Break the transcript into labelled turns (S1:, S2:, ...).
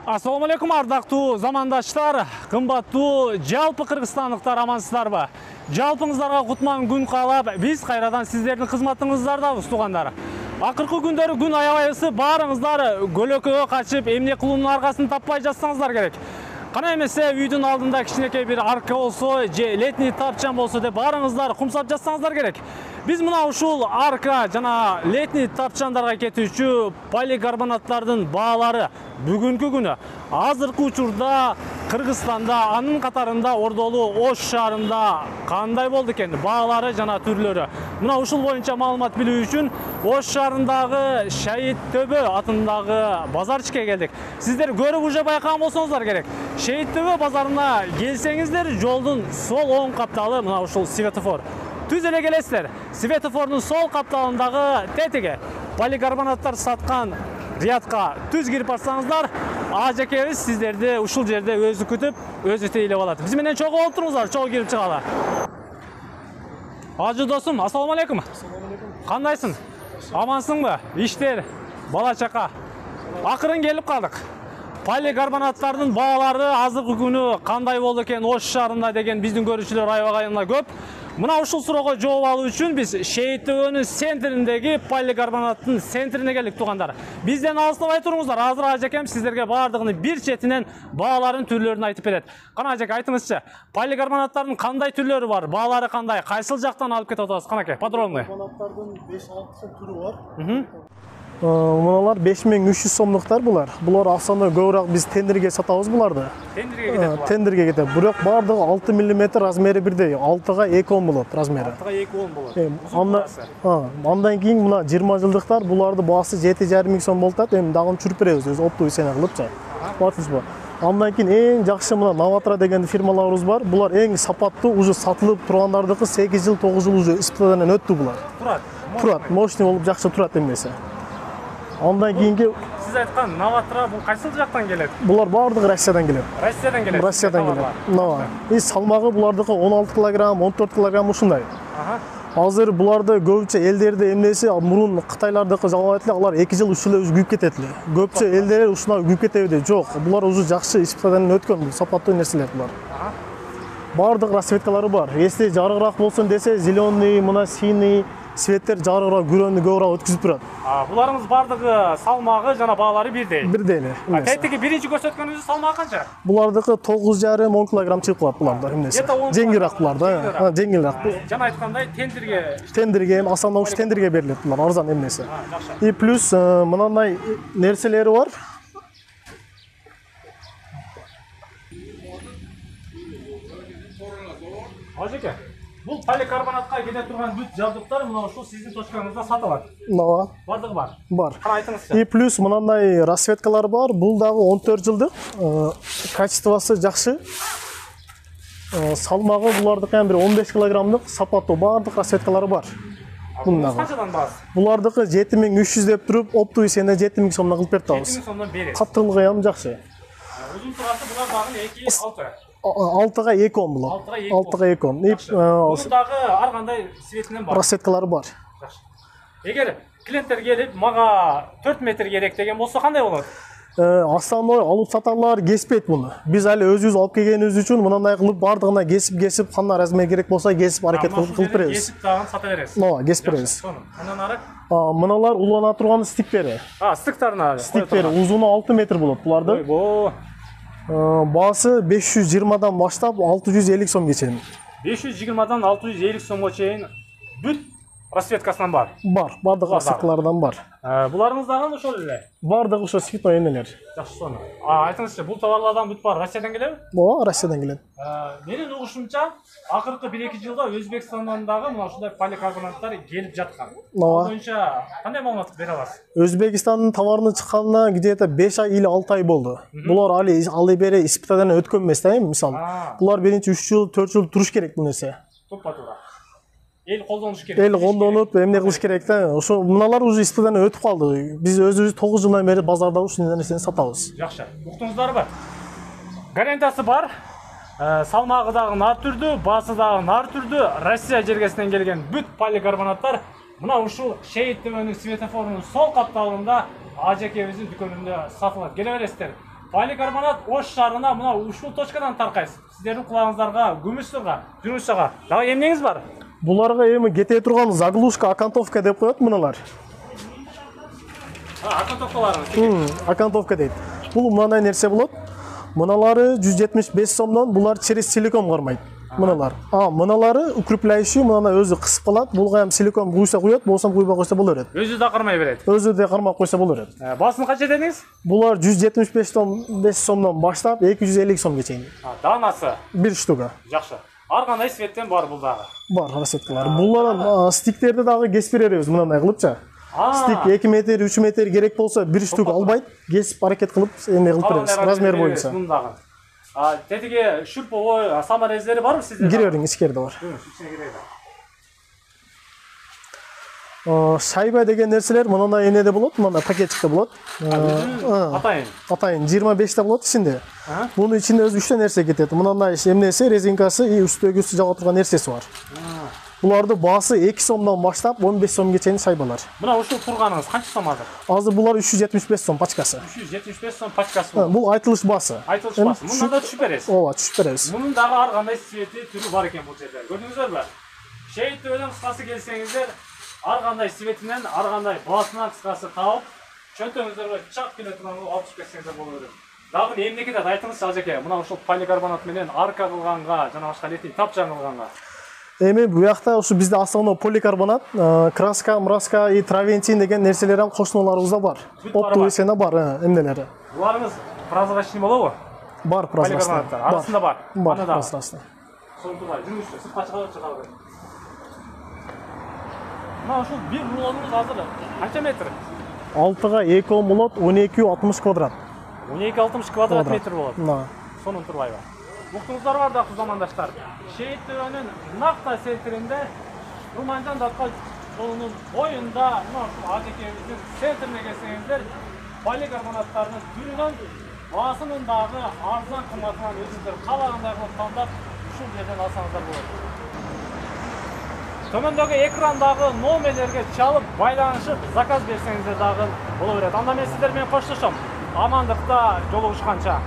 S1: Assalamu alaikum ардактуу замандаштар, кымбаттуу жалпы кыргызстандыктар, амансыздарбы? Жалпыңыздарга кутман күн каалап, биз кайрадан сиздердин кызматыңыздардабыз туугандар. Акыркы күндөрү күн аябай ысып, баарыңыздар көлөкөгө качып, эмне кылуунун аргасын таппай жатсаңыздар керек. Кана эмесе үйдүн алдында кичинекей бир арка болсо, же летний тапчан болсо деп баарыңыздар кумсап жатсаңыздар керек. Биз мына ушул арка жана летний тапчандарга кетүүчү поликарбонаттардын баалары бүгүнкү күнү азыркы учурда Кыргызстанда, анын катарында Ордолу Ош шаарында кандай болду экен баалары жана түрлөрү. Мына ушул боюнча маалымат билүү үчүн Ош шаарындагы Шейит Төбө атындагы базарчыкка келдик. Сиздер көрүп уже байкаган болсоңуздар керек. Шейит Төбө базарына келсеңиздер, жолдун сол оң капталы мына ушул светофор. Түз эле келесиздер. Светофордун сол капталындагы тетиге поликарбонаттар саткан рядка түз кирип барсаңыздар, ажекебиз сиздерди ушул жерде өзү күтүп, өзү тейлеп алат. Биз менен чогуу болуп туруңуздар, чогуу кирип чыгалы. Ажы досум, ассаламу алейкум. Кандайсың? Амансыңбы? Иштер, бала чака. Акырын келип калдык. Поликарбонаттардын баалары азыркы күнү кандай болду экен Ош шаарында деген биздин көрүүчүлөр аябай көп. Мына ушул суроого жооп алуу үчүн биз Шейит Төбөнүн центриндеги поликарбонаттын центрине келдик туугандар. Бизден алыстабай туруңуздар. Азыр ажекем сиздерге баардыгын бир четинен бааларын түрлөрүн айтып берет. Кана ажеке, айтыңызчы, поликарбонаттардын кандай түрлөрү бар? Баалары кандай? Кайсыл жактан алып кетип атабыз? Канаке, подробный.
S2: Поликарбонаттардын 5-6 түрү бар. Мыналар 5300 сомдуктар булар. Булар асаны көбүрөөк биз тендерге сатабыз буларды.
S1: Тендерге кетет.
S2: Тендерге кетет. Бирок баардыгы 6 мм размери бирдей. 6га 2,10 болот размери.
S1: 6га 2,10 болот.
S2: Андан кийин мына 20 жылдыктар буларды баасы 7,5 сом болуп атат. Эми дагы түшүрүп беребиз өз оптовый цена кылыпчы. Батышпы. Андан кийин эң жакшы мына Новатра деген фирмаларыбыз бар. Булар эң сапаттуу, уже сатылып тургандардыкы 8 жыл, 9 жыл уже испытанияден өттү булар. Турат. Мощный болуп жакшы турат эмесе. Андан кийинки
S1: сиз айткан Новатра бул кайсыл жактан келет?
S2: Булар баардыгы Россиядан келет.
S1: Россиядан келет.
S2: Россиядан келет. Мына. Салмагы булардыкы 16 кг, 14 кг ушундай. Азыр буларды көбүнчө элдерде эмнеси мурун Кытайлардыкы жалгап эле, алар 2 жыл, 3 жыл өзү күйүп кетет эле. Көпчө элдер ушуна күйүп кетеби деп жок. Булар уже жакшы испытанияден өткөн, сапаттуу нерселер булар. Баардык расцветкалары бар. Если жарыгыраак болсун десе, зеленый, мына синий светтер жарыгыраак күрөөнү көбүрөөк өткүзүп турат.
S1: Буларыңыз бардыгы салмагы жана баалары бирдей.
S2: Бирдей эле.
S1: Тетиги биринчи көрсөткөнүбүз салмагы канча?
S2: Булардыкы 9,5-10 кг чыгып калат буларда эмнеси. Жеңилирээк буларда, жеңилирээк.
S1: Жана айткандай
S2: тендерге асанауч тендерге берилет булар, арзан эмнеси. И плюс мындай нерселери бар.
S1: Ажеке, бул поликарбонатка кете турган бүт жабдыктар мына ушул сиздин точкаңызда сатылат.
S2: Ооба.
S1: Бардыгы бар.
S2: Бар.
S1: Кана айтыңызчы.
S2: И плюс мындай расцветкалар бар. Бул дагы 14 жылдык. Качествосы жакшы. Салмагы булардыкы бир 15 килограммдык, сапаттуу баардык расцветкалары бар. Бундагы.
S1: Канчадан баасы?
S2: Булардыкы 7300 деп туруп, оптовый цена 7000 сомдон кылып берип атабыз.
S1: 7000 сомдон берет.
S2: Каттылыгы ham жакшы.
S1: Узун турасы булар дагы 2,6.
S2: 6га 2,10 болот. 6га 2,10.
S1: Бундагы ар кандай светинен бар.
S2: Расцветкалары бар.
S1: Эгер клиенттер келип, мага 4 метр керек деген болсо кандай болот?
S2: Основной алып сатарлар кеспейт муну. Биз али өзүбүз алып келгенибиз үчүн мындай кылып баардыгына кесип, кандай размер керек болсо кесип аракет кылып беребиз.
S1: Кесип дагы сата бересиз.
S2: Ооба, кесип беребиз.
S1: Андан ары?
S2: Мыналар улана турган стиктери.
S1: Стиктарына.
S2: Стиктери узуну 6 метр болот буларды.
S1: Ойбо.
S2: Баасы 520дан баштап 650 сомго чейин.
S1: 520дан 650 сомго чейин бүт расцветкасынан бар.
S2: Бар, бардык расцветкалардан бар.
S1: Буларыңыз дагы ошол эле.
S2: Бардык ошо цветной энелер.
S1: Жакшы сону. Айтыңызчы, бул товарлардан бүт бар Россиядан келеби?
S2: Ооба, Россиядан келет.
S1: Менин угушумча, акыркы 1-2 жылда Өзбекстандан дагы мына ушундай поликарбонаттар келип жаткан. Ал боюнча кандай маалымат бере аласыз?
S2: Өзбекстандын товарынын чыкканына где-то 5 ай или 6 ай болду. Булар али бери испытанияден өткөн эмес да, мисалы. Булар биринчи 3 жыл, 4 жыл туруш керек бул нерсе.
S1: Тупа-туура. Эл колдонуш керек.
S2: Эл колдонуп, эмне кылыш керек да. Ошо мыналар уже испытанияден өтүп калды. Биз өзүбүз 9 жылдан бери базарда ушундай нерсени сатабыз.
S1: Жакшы. Уктуңуздарбы? Гарантиясы бар. Салмагы дагы нар түрдүү, баасы дагы нар түрдүү. Россия жергесинен келген бүт поликарбонаттар мына ушул Шейит Төбөнүн светофорунун сол капталында ажекебиздин дүкөнүндө сатылат. Келе бересиздер. поликарбонат Ош шаарына мына ушул точкадан таркайсыз. Сиздердин кулагыңыздарга, көмүчтөргө, жүрүшчага дагы эмнеңиз бар?
S2: Буларга эми кете турган заглушка, окантовка деп коет мыналар.
S1: Окантовкаларыңыз.
S2: Окантовка дейт. Бул мындай нерсе болот. Мыналары 175 сомдон, булар через силикон кармайт. Мыналар. Мыналары укрепляющий, мынаны өзү кысып калат. Булга ham силикон куйса куят, болсо куйбай койсо боло берет.
S1: Өзү да кармай берет.
S2: Өзү да кармап койсо боло берет.
S1: Басын канча дедиңиз?
S2: Булар 175 сомдон баштап 250 сомго чейин.
S1: Данасы.
S2: Бир штука.
S1: Жакшы. Ар кандай светтен бар бул дагы?
S2: Бар расеткалар. Булар стиктерди дагы кесип беребиз мындай кылыпча. Стик 2 метр, 3 метр керек болсо бир штук албайт, кесип аракет кылып эме кылып беребиз. Размер боюнча.
S1: Тетиге шүрпөбой саморезleri барбы сизде?
S2: Кире бериң, ичкерде бар. Шайба деген нерселер мындай энеде болот, мына пакетчикте болот. Атайын 25 та болот ичинде. Мунун ичинде өзү 3 та нерсе кетет. Мындай эмнеси, резинкасы и үстөгүсү жаба турган нерсеси бар. Буларды баасы 2 сомдон баштап 15 сомго чейин шайбалар.
S1: Мына ушул турганыңыз канча сом азыр?
S2: Азыр булар 375 сом пачкасы.
S1: 375 сом пачкасы.
S2: Бул айтылыш баасы.
S1: Айтылыш баасы. Мындан да түшүп бересиз.
S2: Ооба, түшүп беребиз.
S1: Мунун дагы ар кандай цвети түрү бар экен бул жерде. Көрдүңүздөрбү? Шейиттөөнүн кыскасы келсеңиздер, ар кандай цветинен, ар кандай баасынан кыскасы таап, чөнтөңүздөргө чак келе турганды алып чыгып кетсеңиздер болот эле. Дагы эмне кетет айтыңызчы ажеке. Мына ушул поликарбонат менен арка кылганга, жана башка летний тапчан кылганга.
S2: Эми бу жакта ушу бизде основной поликарбонат, краска, мраска и травентин деген нерселер ham кошуналарыбызда бар. Оптовый сена бар, эмнелери.
S1: Буларыңыз прозрачный болобу?
S2: Бар прозрачный.
S1: Арасында бар.
S2: Бар прозрачный.
S1: Сонтугай, жүрүшчү, сыртка чыгарып. Мына ушул бир рулонуңуз азыр канча метр?
S2: 6га 2 болот, 12-60 квадрат.
S1: 12-60 квадрат метр болот.
S2: Мына.
S1: Сонун турбайбы? Уктуңуздар бар да замандаштар. Шейиттөөнүн накта центринде Руманжан Датка жолунун боюнда, мына ушул ажекебиздин центрине келсеңиздер, поликарбонаттардын түрүнөн баасынын дагы арзан кымбатынан өзүңүздөр каалагандай кылып тандап ушул жерден алсаңыздар болот. Төмөндөгү экрандагы номерлерге чалып байланышып заказ берсеңиздер дагы боло берет. Анда мен сиздер менен коштошом. Амандыкта жолугушканча.